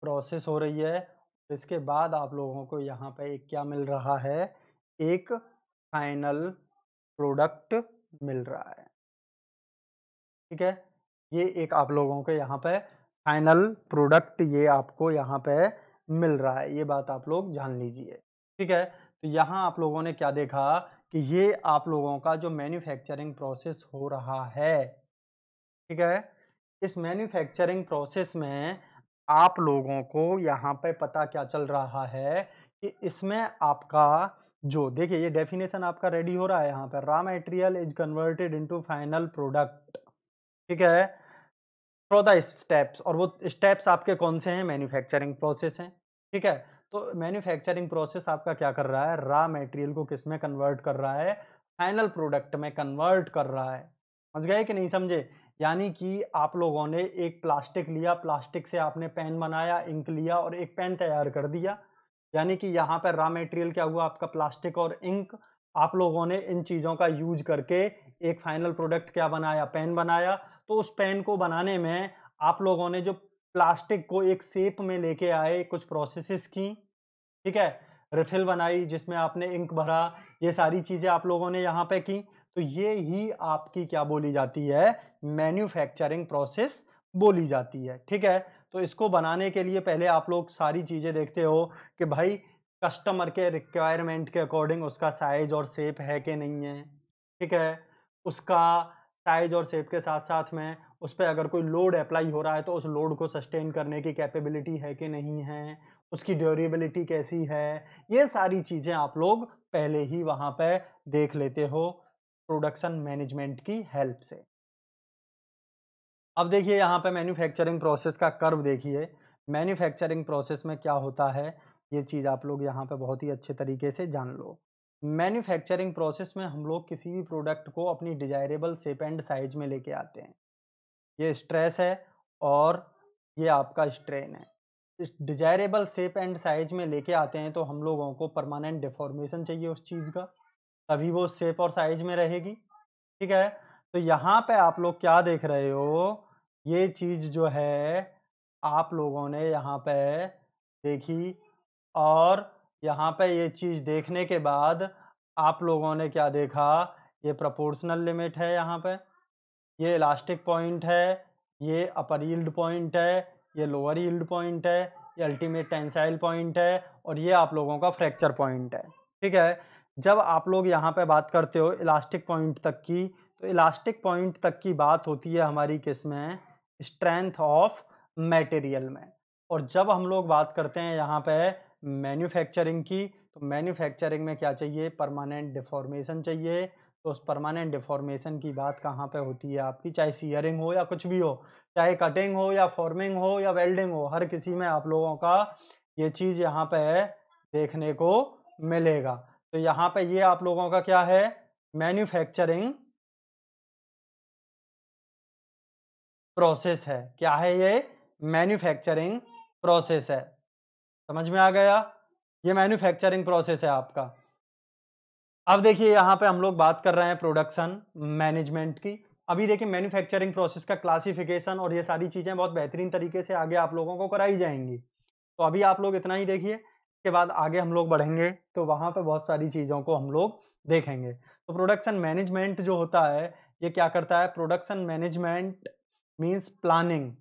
प्रोसेस हो रही है। इसके बाद आप लोगों को यहाँ पे एक क्या मिल रहा है, एक फाइनल प्रोडक्ट मिल रहा है, ठीक है। ये एक आप लोगों के यहाँ पे फाइनल प्रोडक्ट ये आपको यहाँ पे मिल रहा है, ये बात आप लोग जान लीजिए, ठीक है। तो यहाँ आप लोगों ने क्या देखा कि ये आप लोगों का जो मैन्युफैक्चरिंग प्रोसेस हो रहा है, ठीक है, इस मैन्युफैक्चरिंग प्रोसेस में आप लोगों को यहाँ पे पता क्या चल रहा है कि इसमें आपका जो देखिए ये डेफिनेशन आपका रेडी हो रहा है, यहाँ पे raw material is converted into final product, ठीक है, थ्रू द स्टेप्स, और वो स्टेप्स आपके कौन से हैं, मैन्युफैक्चरिंग प्रोसेस हैं, ठीक है। तो मैन्युफैक्चरिंग प्रोसेस आपका क्या कर रहा है, रॉ मटेरियल को किस में कन्वर्ट कर रहा है, फाइनल प्रोडक्ट में कन्वर्ट कर रहा है। समझ गए कि नहीं समझे, यानी कि आप लोगों ने एक प्लास्टिक लिया, प्लास्टिक से आपने पेन बनाया, इंक लिया और एक पेन तैयार कर दिया, यानी कि यहाँ पर रॉ मटेरियल क्या हुआ आपका, प्लास्टिक और इंक। आप लोगों ने इन चीजों का यूज करके एक फाइनल प्रोडक्ट क्या बनाया, पेन बनाया। तो उस पेन को बनाने में आप लोगों ने जो प्लास्टिक को एक शेप में लेके आए, कुछ प्रोसेसेस की, ठीक है, रिफिल बनाई जिसमें आपने इंक भरा, ये सारी चीजें आप लोगों ने यहाँ पे की। तो ये ही आपकी क्या बोली जाती है, मैन्युफैक्चरिंग प्रोसेस बोली जाती है, ठीक है। तो इसको बनाने के लिए पहले आप लोग सारी चीजें देखते हो कि भाई कस्टमर के रिक्वायरमेंट के अकॉर्डिंग उसका साइज और शेप है कि नहीं है, ठीक है। उसका साइज और शेप के साथ साथ में उस पे अगर कोई लोड अप्लाई हो रहा है तो उस लोड को सस्टेन करने की कैपेबिलिटी है कि नहीं है, उसकी ड्यूरेबिलिटी कैसी है, ये सारी चीजें आप लोग पहले ही वहां पे देख लेते हो प्रोडक्शन मैनेजमेंट की हेल्प से। अब देखिए यहाँ पे मैन्युफैक्चरिंग प्रोसेस का कर्व देखिए, मैन्युफैक्चरिंग प्रोसेस में क्या होता है, ये चीज़ आप लोग यहाँ पे बहुत ही अच्छे तरीके से जान लो। मैन्युफैक्चरिंग प्रोसेस में हम लोग किसी भी प्रोडक्ट को अपनी डिजायरेबल शेप एंड साइज में लेके आते हैं, ये स्ट्रेस है और ये आपका स्ट्रेन है। इस डिजायरेबल शेप एंड साइज में लेके आते हैं तो हम लोगों को परमानेंट डिफॉर्मेशन चाहिए उस चीज़ का, तभी वो शेप और साइज में रहेगी, ठीक है। तो यहाँ पे आप लोग क्या देख रहे हो, ये चीज़ जो है आप लोगों ने यहाँ पे देखी और यहाँ पे ये चीज़ देखने के बाद आप लोगों ने क्या देखा, ये प्रोपोर्शनल लिमिट है यहाँ पे, ये इलास्टिक पॉइंट है, ये अपर यील्ड पॉइंट है, ये लोअर यील्ड पॉइंट है, ये अल्टीमेट टेंसाइल पॉइंट है और ये आप लोगों का फ्रैक्चर पॉइंट है। ठीक है? जब आप लोग यहाँ पे बात करते हो इलास्टिक पॉइंट तक की, तो इलास्टिक पॉइंट तक की बात होती है हमारी किस में? स्ट्रेंथ ऑफ मटेरियल में। और जब हम लोग बात करते हैं यहाँ पे मैन्युफैक्चरिंग की, तो मैन्युफैक्चरिंग में क्या चाहिए? परमानेंट डिफॉर्मेशन चाहिए। तो उस परमानेंट डिफॉर्मेशन की बात कहाँ पे होती है आपकी? चाहे शियरिंग हो या कुछ भी हो, चाहे कटिंग हो या फॉर्मिंग हो या वेल्डिंग हो, हर किसी में आप लोगों का ये चीज़ यहाँ पे देखने को मिलेगा। तो यहाँ पे ये आप लोगों का क्या है? मैन्युफैक्चरिंग प्रोसेस है। क्या है ये? मैन्युफैक्चरिंग प्रोसेस है। समझ में आ गया? ये मैन्युफैक्चरिंग प्रोसेस है आपका। अब देखिए यहाँ पे हम लोग बात कर रहे हैं प्रोडक्शन मैनेजमेंट की। अभी देखिए मैन्युफैक्चरिंग प्रोसेस का क्लासिफिकेशन और ये सारी चीज़ें बहुत बेहतरीन तरीके से आगे आप लोगों को कराई जाएँगी। तो अभी आप लोग इतना ही देखिए, इसके बाद आगे हम लोग बढ़ेंगे तो वहाँ पे बहुत सारी चीज़ों को हम लोग देखेंगे। तो प्रोडक्शन मैनेजमेंट जो होता है, ये क्या करता है? Production management means planning,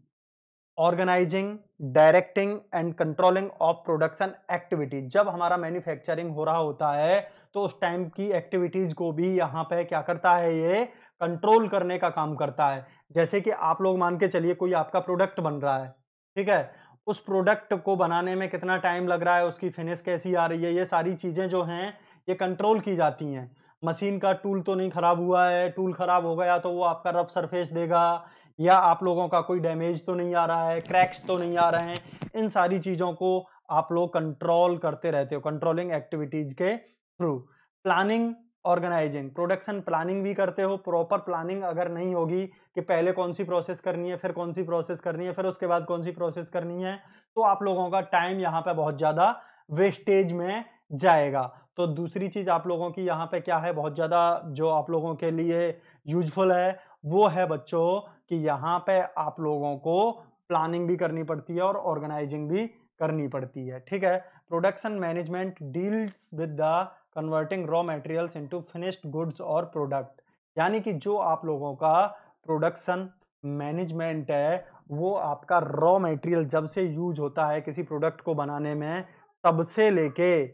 organising, directing and controlling of production activities. जब हमारा मैन्युफैक्चरिंग हो रहा होता है तो उस टाइम की एक्टिविटीज को भी यहाँ पे क्या करता है? ये कंट्रोल करने का काम करता है। जैसे कि आप लोग मान के चलिए कोई आपका प्रोडक्ट बन रहा है, ठीक है? उस प्रोडक्ट को बनाने में कितना टाइम लग रहा है, उसकी फिनिश कैसी आ रही है, ये सारी चीजें जो हैं ये कंट्रोल की जाती हैं। मशीन का टूल तो नहीं खराब हुआ है, टूल खराब हो गया तो वो आपका रफ सरफेस देगा, या आप लोगों का कोई डैमेज तो नहीं आ रहा है, क्रैक्स तो नहीं आ रहे हैं। इन सारी चीज़ों को आप लोग कंट्रोल करते रहते हो कंट्रोलिंग एक्टिविटीज़ के through. Planning, organising, production planning भी करते हो। प्रॉपर प्लानिंग अगर नहीं होगी कि पहले कौन-सी प्रोसेस करनी है, फिर कौन-सी प्रोसेस करनी है, फिर उसके बाद कौन-सी प्रोसेस करनी है, तो आप लोगों का टाइम यहाँ पे बहुत ज़्यादा वेस्टेज में जाएगा। तो दूसरी चीज़ आप लोगों की यहाँ पे क्या है बहुत ज़्यादा जो आप लोगों के लिए यूज़फुल है, वो है बच्चों कि यहाँ पे आप लोगों को प्लानिंग भी करनी पड़ती है और ऑर्गेनाइजिंग भी करनी पड़ती है। ठीक है? Production management deals with the converting raw materials into finished goods और प्रोडक्ट। यानी कि जो आप लोगों का प्रोडक्शन मैनेजमेंट है, वो आपका रॉ मटेरियल जब से यूज होता है किसी प्रोडक्ट को बनाने में, तब से लेके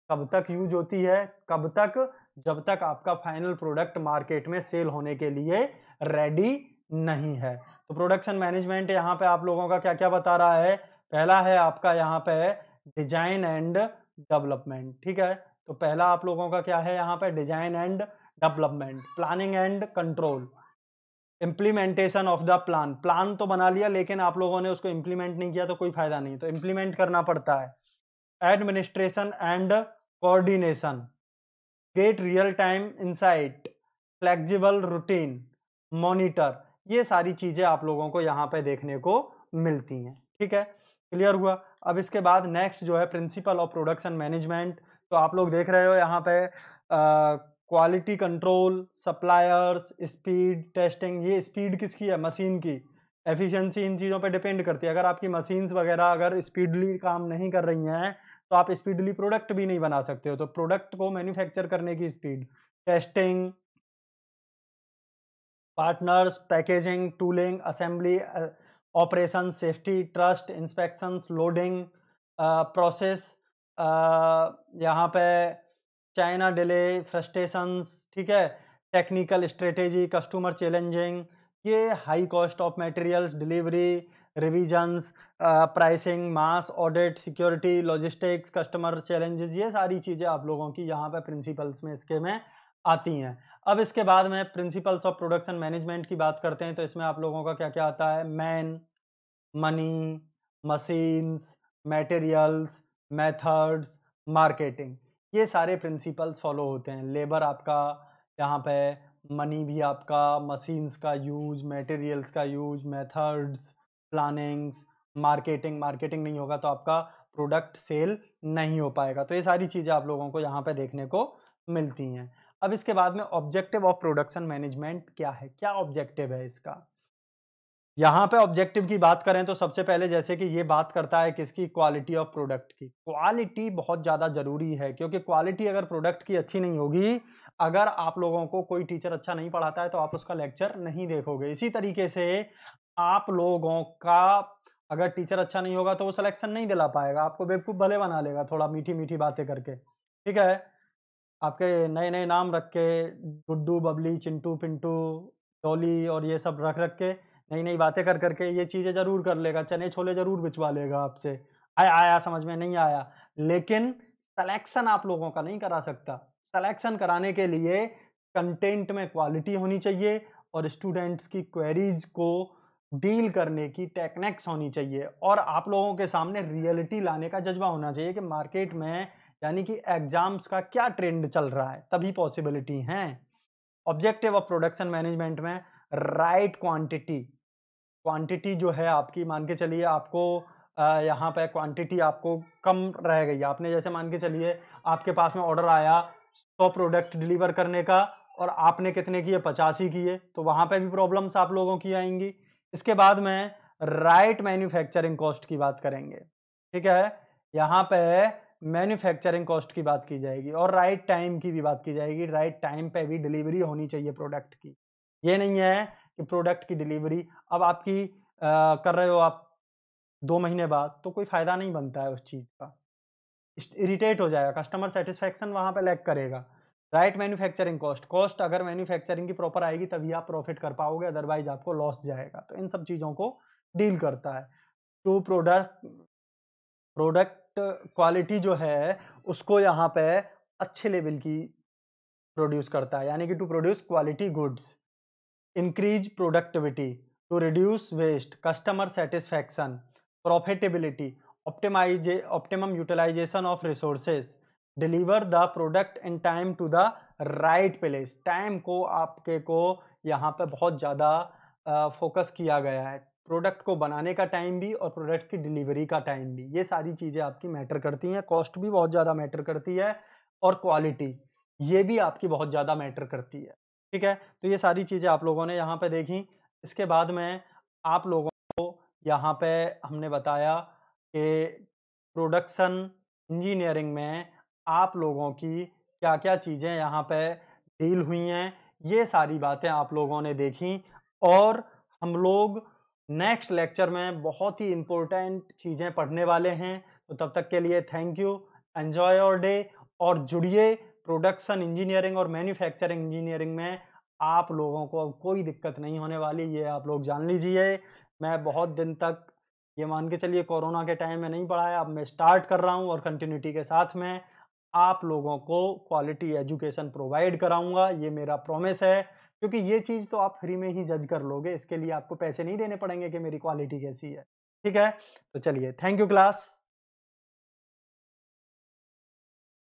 कब तक यूज होती है, कब तक? जब तक आपका फाइनल प्रोडक्ट मार्केट में सेल होने के लिए रेडी नहीं है। तो प्रोडक्शन मैनेजमेंट यहाँ पे आप लोगों का क्या-क्या बता रहा है? पहला है आपका यहाँ पे डिजाइन एंड डेवलपमेंट, ठीक है? तो पहला आप लोगों का क्या है यहाँ पे? Design and development, planning and control, implementation of the plan. Plan तो बना लिया लेकिन आप लोगों ने उसको इम्प्लीमेंट नहीं किया तो कोई फायदा नहीं, तो इम्प्लीमेंट करना पड़ता है। Administration and coordination, get real time insight, flexible routine, monitor, ये सारी चीजें आप लोगों को यहाँ पे देखने को मिलती हैं। ठीक है? क्लियर हुआ? अब इसके बाद नेक्स्ट जो है प्रिंसिपल ऑफ प्रोडक्शन मैनेजमेंट। तो आप लोग देख रहे हो यहाँ पे quality control, suppliers, speed testing. ये स्पीड किसकी है? मशीन की। एफिशिएंसी इन चीजों पे डिपेंड करती है। अगर आपकी मशीन्स वगैरह अगर स्पीडली काम नहीं कर रही हैं तो आप स्पीडली प्रोडक्ट भी नहीं बना सकते हो। तो प्रोडक्ट को मैन्युफैक्चर करने की speed, testing, partners, packaging, tooling, assembly, operation, safety, trust, inspections, loading, process, यहाँ पे चाइना डिले, फ्रस्ट्रेशंस, ठीक है? टेक्निकल स्ट्रेटेजी, कस्टमर चैलेंजिंग, ये high cost of materials, delivery, revisions, pricing, mass audit, security, logistics, customer challenges, ये सारी चीज़ें आप लोगों की यहाँ पे प्रिंसिपल्स में इसके में आती हैं। अब इसके बाद में प्रिंसिपल्स ऑफ प्रोडक्शन मैनेजमेंट की बात करते हैं तो इसमें आप लोगों का क्या-क्या आता है? Man, money, machines, materials, methods, marketing, ये सारे प्रिंसिपल्स फॉलो होते हैं। लेबर आपका यहाँ पे, मनी भी आपका, मशीन्स का यूज़, मटेरियल्स का use, methods, plannings, marketing. Marketing नहीं होगा तो आपका प्रोडक्ट सेल नहीं हो पाएगा। तो ये सारी चीज़ें आप लोगों को यहाँ पे देखने को मिलती हैं। अब इसके बाद में ऑब्जेक्टिव ऑफ प्रोडक्शन मैनेजमेंट क्या है? क्या ऑब्जेक्टिव है इसका? यहाँ पे ऑब्जेक्टिव की बात करें तो सबसे पहले जैसे कि ये बात करता है किसकी, क्वालिटी ऑफ प्रोडक्ट की। क्वालिटी बहुत ज़्यादा ज़रूरी है क्योंकि क्वालिटी अगर प्रोडक्ट की अच्छी नहीं होगी, अगर आप लोगों को कोई टीचर अच्छा नहीं पढ़ाता है तो आप उसका लेक्चर नहीं देखोगे। इसी तरीके से आप लोगों का अगर टीचर अच्छा नहीं होगा तो वो सिलेक्शन नहीं दिला पाएगा, आपको बेवकूफ़ भले बना लेगा थोड़ा मीठी-मीठी बातें करके, ठीक है? आपके नए-नए नाम रख के गुड्डू, बबली, चिंटू, पिंटू, डॉली और ये सब रख-रख के नई-नई बातें कर के ये चीज़ें ज़रूर कर लेगा, चने-छोले ज़रूर बिचवा लेगा आपसे। आया समझ में नहीं आया, लेकिन सिलेक्शन आप लोगों का नहीं करा सकता। सिलेक्शन कराने के लिए कंटेंट में क्वालिटी होनी चाहिए और स्टूडेंट्स की क्वेरीज़ को डील करने की टेक्निक्स होनी चाहिए और आप लोगों के सामने रियलिटी लाने का जज़्बा होना चाहिए कि मार्केट में यानी कि एग्ज़ाम्स का क्या ट्रेंड चल रहा है, तभी पॉसिबिलिटी हैं। ऑब्जेक्टिव ऑफ प्रोडक्शन मैनेजमेंट में राइट क्वांटिटी, क्वांटिटी जो है आपकी मान के चलिए आपको यहाँ पे क्वांटिटी आपको कम रह गई। आपने जैसे मान के चलिए आपके पास में ऑर्डर आया 100 प्रोडक्ट डिलीवर करने का और आपने कितने किए 50 ही किए, तो वहाँ पे भी प्रॉब्लम्स आप लोगों की आएँगी। इसके बाद में राइट मैन्युफैक्चरिंग कॉस्ट की बात करेंगे, ठीक है? यहाँ पे मैन्युफैक्चरिंग कॉस्ट की बात की जाएगी और राइट टाइम की भी बात की जाएगी। राइट टाइम पे भी डिलीवरी होनी चाहिए प्रोडक्ट की। ये नहीं है कि प्रोडक्ट की डिलीवरी अब आपकी कर रहे हो आप 2 महीने बाद, तो कोई फ़ायदा नहीं बनता है उस चीज़ का। इरिटेट हो जाएगा, कस्टमर सैटिस्फैक्शन वहाँ पे लैग करेगा। राइट मैन्युफैक्चरिंग कॉस्ट, कॉस्ट अगर मैन्युफैक्चरिंग की प्रॉपर आएगी तभी आप प्रॉफ़िट कर पाओगे, अदरवाइज़ आपको लॉस जाएगा। तो इन सब चीज़ों को डील करता है। टू प्रोडक्ट प्रोडक्ट क्वालिटी जो है, उसको यहाँ पे अच्छे लेवल की प्रोड्यूस करता है, यानी कि to produce quality goods, increase productivity, to reduce waste, customer satisfaction, profitability, optimum utilisation of resources, deliver the product in time to the right place. Time को आपके को यहाँ पे बहुत ज़्यादा फोकस किया गया है। प्रोडक्ट को बनाने का टाइम भी और प्रोडक्ट की डिलीवरी का टाइम भी, ये सारी चीज़ें आपकी मैटर करती हैं। कॉस्ट भी बहुत ज़्यादा मैटर करती है और क्वालिटी, ये भी आपकी बहुत ज़्यादा मैटर करती है, ठीक है? तो ये सारी चीज़ें आप लोगों ने यहाँ पे देखी। इसके बाद में आप लोगों को यहाँ पे हमने बताया कि प्रोडक्शन इंजीनियरिंग में आप लोगों की क्या-क्या चीज़ें यहाँ पे डील हुई हैं, ये सारी बातें आप लोगों ने देखी और हम लोग नेक्स्ट लेक्चर में बहुत ही इम्पोर्टेंट चीज़ें पढ़ने वाले हैं। तो तब तक के लिए thank you, enjoy your day और जुड़िए प्रोडक्शन इंजीनियरिंग और मैन्युफैक्चरिंग इंजीनियरिंग में। आप लोगों को अब कोई दिक्कत नहीं होने वाली, ये आप लोग जान लीजिए। मैं बहुत दिन तक ये मान के चलिए कोरोना के टाइम में नहीं पढ़ाया, अब मैं स्टार्ट कर रहा हूँ और कंटिन्यूटी के साथ में आप लोगों को क्वालिटी एजुकेशन प्रोवाइड कराऊँगा, ये मेरा प्रॉमिस है। क्योंकि ये चीज़ तो आप फ्री में ही जज कर लोगे, इसके लिए आपको पैसे नहीं देने पड़ेंगे कि मेरी क्वालिटी कैसी है। ठीक है? तो चलिए, थैंक यू क्लास।